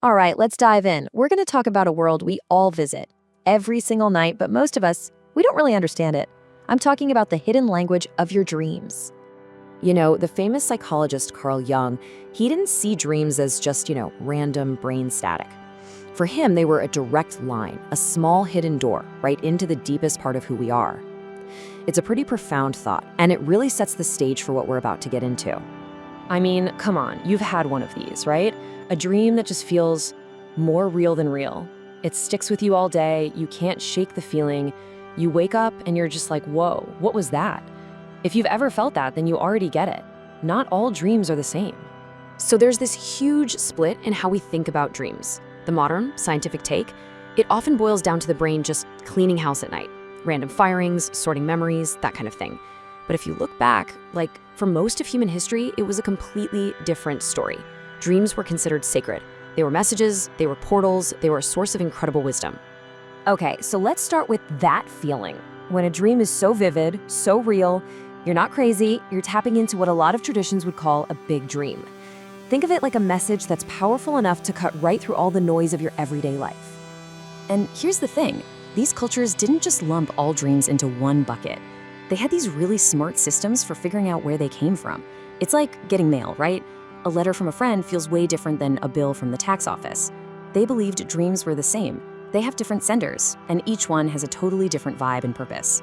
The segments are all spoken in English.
All right, let's dive in. We're going to talk about a world we all visit every single night, but most of us, we don't really understand it. I'm talking about the hidden language of your dreams. You know, the famous psychologist Carl Jung, he didn't see dreams as just, random brain static. For him, they were a direct line, a small hidden door right into the deepest part of who we are. It's a pretty profound thought, and it really sets the stage for what we're about to get into. I mean, come on, you've had one of these, right? A dream that just feels more real than real. It sticks with you all day, you can't shake the feeling. You wake up and you're just like, whoa, what was that? If you've ever felt that, then you already get it. Not all dreams are the same. So there's this huge split in how we think about dreams. The modern scientific take, it often boils down to the brain just cleaning house at night. Random firings, sorting memories, that kind of thing. But if you look back, for most of human history, it was a completely different story. Dreams were considered sacred. They were messages, they were portals, they were a source of incredible wisdom. Okay, so let's start with that feeling. When a dream is so vivid, so real, you're not crazy, you're tapping into what a lot of traditions would call a big dream. Think of it like a message that's powerful enough to cut right through all the noise of your everyday life. And here's the thing, these cultures didn't just lump all dreams into one bucket. They had these really smart systems for figuring out where they came from. It's like getting mail, right? A letter from a friend feels way different than a bill from the tax office. They believed dreams were the same. They have different senders, and each one has a totally different vibe and purpose.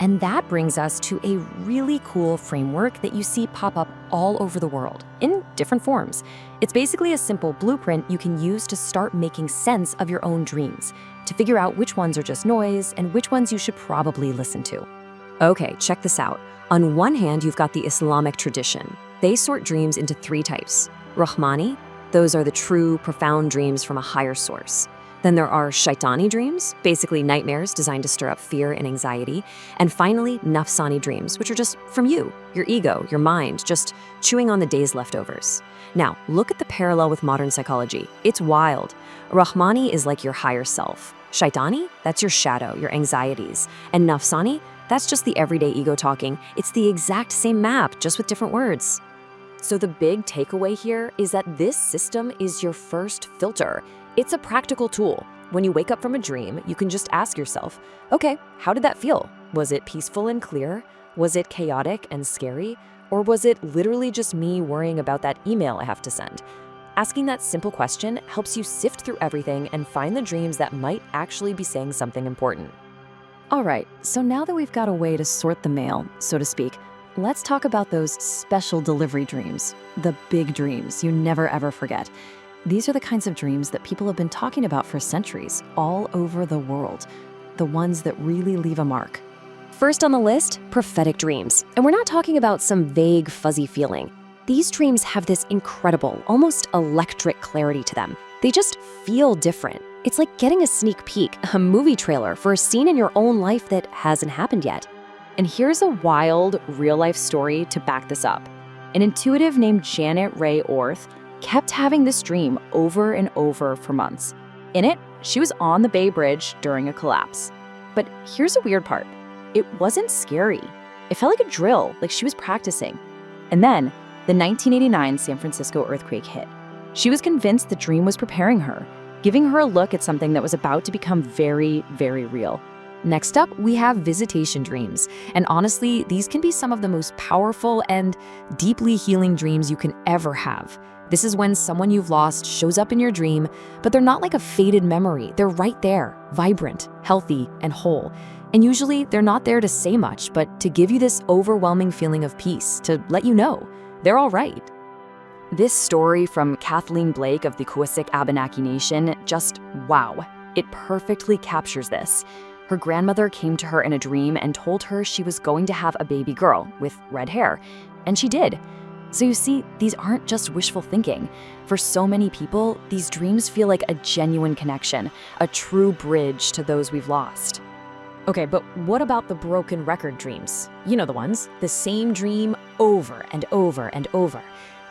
And that brings us to a really cool framework that you see pop up all over the world, in different forms. It's basically a simple blueprint you can use to start making sense of your own dreams, to figure out which ones are just noise and which ones you should probably listen to. Okay, check this out. On one hand, you've got the Islamic tradition. They sort dreams into 3 types. Rahmani, those are the true, profound dreams from a higher source. Then there are shaitani dreams, basically nightmares designed to stir up fear and anxiety. And finally, nafsani dreams, which are just from you, your ego, your mind, just chewing on the day's leftovers. Now, look at the parallel with modern psychology. It's wild. Rahmani is like your higher self. Shaitani, that's your shadow, your anxieties. And nafsani, that's just the everyday ego talking. It's the exact same map, just with different words. So the big takeaway here is that this system is your first filter. It's a practical tool. When you wake up from a dream, you can just ask yourself, okay, how did that feel? Was it peaceful and clear? Was it chaotic and scary? Or was it literally just me worrying about that email I have to send? Asking that simple question helps you sift through everything and find the dreams that might actually be saying something important. All right, so now that we've got a way to sort the mail, so to speak, let's talk about those special delivery dreams, the big dreams you never ever forget. These are the kinds of dreams that people have been talking about for centuries, all over the world, the ones that really leave a mark. First on the list, prophetic dreams. And we're not talking about some vague, fuzzy feeling. These dreams have this incredible, almost electric clarity to them. They just feel different. It's like getting a sneak peek, a movie trailer for a scene in your own life that hasn't happened yet. And here's a wild, real-life story to back this up. An intuitive named Janet Ray Orth kept having this dream over and over for months. In it, she was on the Bay Bridge during a collapse. But here's a weird part. It wasn't scary. It felt like a drill, like she was practicing. And then, the 1989 San Francisco earthquake hit. She was convinced the dream was preparing her, giving her a look at something that was about to become very, very real. Next up, we have visitation dreams. And honestly, these can be some of the most powerful and deeply healing dreams you can ever have. This is when someone you've lost shows up in your dream, but they're not like a faded memory. They're right there, vibrant, healthy, and whole. And usually, they're not there to say much, but to give you this overwhelming feeling of peace, to let you know they're all right. This story from Kathleen Blake of the Coasic Abenaki Nation, just wow. It perfectly captures this. Her grandmother came to her in a dream and told her she was going to have a baby girl with red hair, and she did. So you see, these aren't just wishful thinking. For so many people, these dreams feel like a genuine connection, a true bridge to those we've lost. Okay, but what about the broken record dreams? You know the ones, the same dream over and over and over.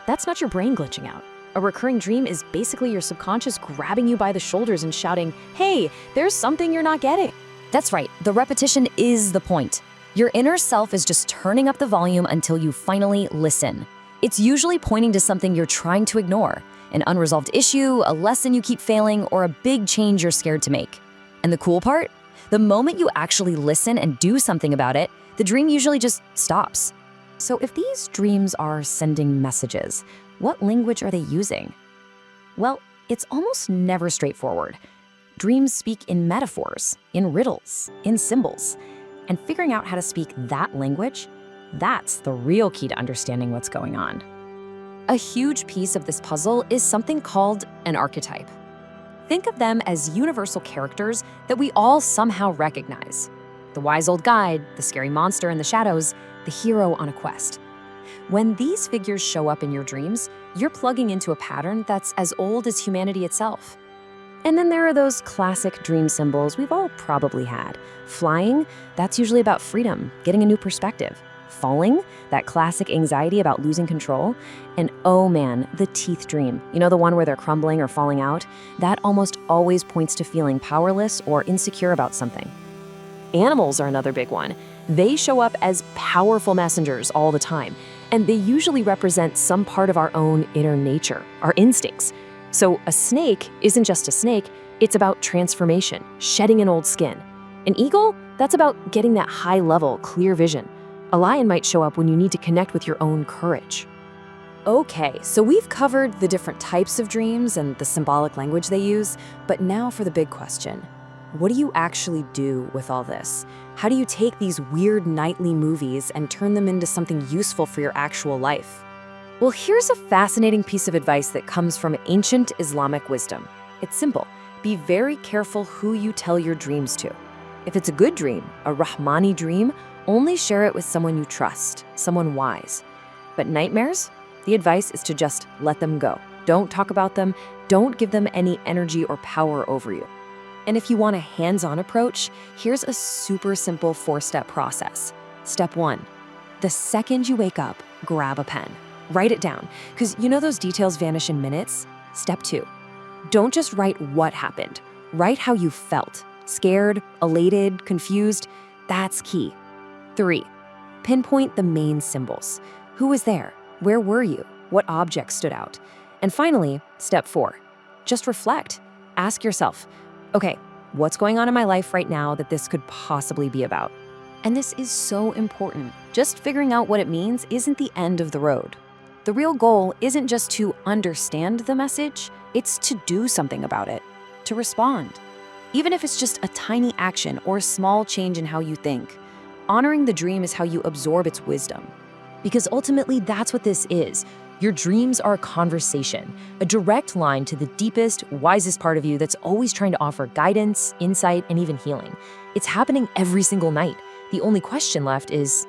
That's not your brain glitching out. A recurring dream is basically your subconscious grabbing you by the shoulders and shouting, hey, there's something you're not getting. That's right, the repetition is the point. Your inner self is just turning up the volume until you finally listen. It's usually pointing to something you're trying to ignore, an unresolved issue, a lesson you keep failing, or a big change you're scared to make. And the cool part? The moment you actually listen and do something about it, the dream usually just stops. So if these dreams are sending messages, what language are they using? Well, it's almost never straightforward. Dreams speak in metaphors, in riddles, in symbols. And figuring out how to speak that language, that's the real key to understanding what's going on. A huge piece of this puzzle is something called an archetype. Think of them as universal characters that we all somehow recognize. The wise old guide, the scary monster in the shadows, the hero on a quest. When these figures show up in your dreams, you're plugging into a pattern that's as old as humanity itself. And then there are those classic dream symbols we've all probably had. Flying, that's usually about freedom, getting a new perspective. Falling, that classic anxiety about losing control. And oh man, the teeth dream, the one where they're crumbling or falling out, that almost always points to feeling powerless or insecure about something. Animals are another big one. They show up as powerful messengers all the time, and they usually represent some part of our own inner nature, our instincts. So a snake isn't just a snake, it's about transformation, shedding an old skin. An eagle, that's about getting that high-level, clear vision. A lion might show up when you need to connect with your own courage. Okay, so we've covered the different types of dreams and the symbolic language they use, but now for the big question. What do you actually do with all this? How do you take these weird nightly movies and turn them into something useful for your actual life? Well, here's a fascinating piece of advice that comes from ancient Islamic wisdom. It's simple. Be very careful who you tell your dreams to. If it's a good dream, a Rahmani dream, only share it with someone you trust, someone wise. But nightmares? The advice is to just let them go. Don't talk about them. Don't give them any energy or power over you. And if you want a hands-on approach, here's a super simple 4-step process. Step 1, the second you wake up, grab a pen. Write it down, because those details vanish in minutes. Step 2, don't just write what happened. Write how you felt. Scared, elated, confused. That's key. 3, pinpoint the main symbols. Who was there? Where were you? What objects stood out? And finally, step 4, just reflect. Ask yourself, okay, what's going on in my life right now that this could possibly be about? And this is so important. Just figuring out what it means isn't the end of the road. The real goal isn't just to understand the message, it's to do something about it, to respond. Even if it's just a tiny action or a small change in how you think, honoring the dream is how you absorb its wisdom. Because ultimately, that's what this is. Your dreams are a conversation, a direct line to the deepest, wisest part of you that's always trying to offer guidance, insight, and even healing. It's happening every single night. The only question left is,